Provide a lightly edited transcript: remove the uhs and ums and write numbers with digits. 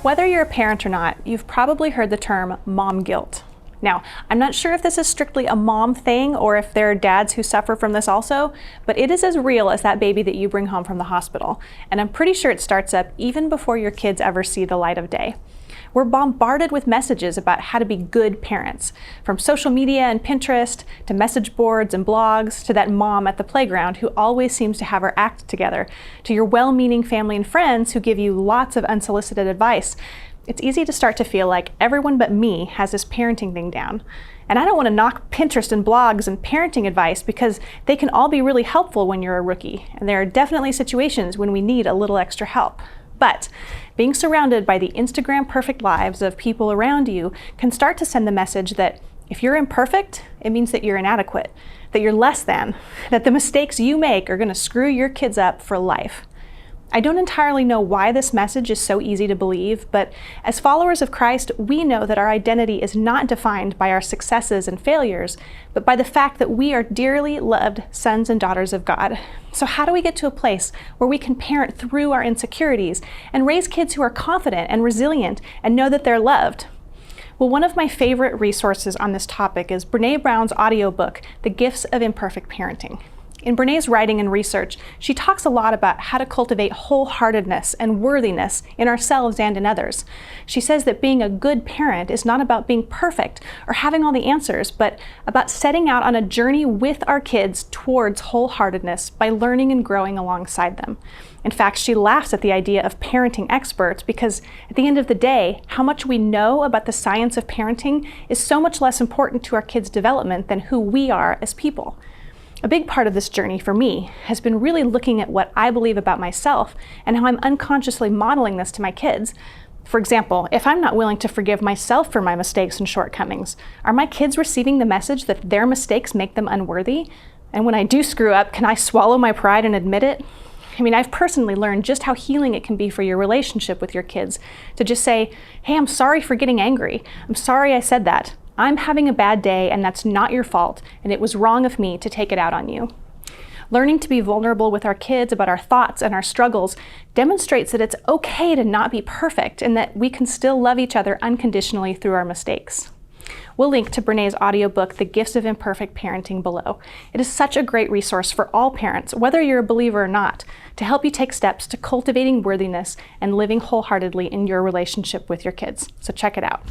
Whether you're a parent or not, you've probably heard the term mom guilt. Now, I'm not sure if this is strictly a mom thing or if there are dads who suffer from this also, but it is as real as that baby that you bring home from the hospital. And I'm pretty sure it starts up even before your kids ever see the light of day. We're bombarded with messages about how to be good parents, from social media and Pinterest, to message boards and blogs, to that mom at the playground who always seems to have her act together, to your well-meaning family and friends who give you lots of unsolicited advice. It's easy to start to feel like everyone but me has this parenting thing down. And I don't want to knock Pinterest and blogs and parenting advice because they can all be really helpful when you're a rookie, and there are definitely situations when we need a little extra help. But being surrounded by the Instagram perfect lives of people around you can start to send the message that if you're imperfect, it means that you're inadequate, that you're less than, that the mistakes you make are going to screw your kids up for life. I don't entirely know why this message is so easy to believe, but as followers of Christ, we know that our identity is not defined by our successes and failures, but by the fact that we are dearly loved sons and daughters of God. So how do we get to a place where we can parent through our insecurities and raise kids who are confident and resilient and know that they're loved? Well, one of my favorite resources on this topic is Brené Brown's audiobook, The Gifts of Imperfect Parenting. In Brené's writing and research, she talks a lot about how to cultivate wholeheartedness and worthiness in ourselves and in others. She says that being a good parent is not about being perfect or having all the answers, but about setting out on a journey with our kids towards wholeheartedness by learning and growing alongside them. In fact, she laughs at the idea of parenting experts because at the end of the day, how much we know about the science of parenting is so much less important to our kids' development than who we are as people. A big part of this journey for me has been really looking at what I believe about myself and how I'm unconsciously modeling this to my kids. For example, if I'm not willing to forgive myself for my mistakes and shortcomings, are my kids receiving the message that their mistakes make them unworthy? And when I do screw up, can I swallow my pride and admit it? I mean, I've personally learned just how healing it can be for your relationship with your kids to just say, hey, I'm sorry for getting angry. I'm sorry I said that. I'm having a bad day and that's not your fault, and it was wrong of me to take it out on you. Learning to be vulnerable with our kids about our thoughts and our struggles demonstrates that it's okay to not be perfect and that we can still love each other unconditionally through our mistakes. We'll link to Brené's audiobook, The Gifts of Imperfect Parenting, below. It is such a great resource for all parents, whether you're a believer or not, to help you take steps to cultivating worthiness and living wholeheartedly in your relationship with your kids. So check it out.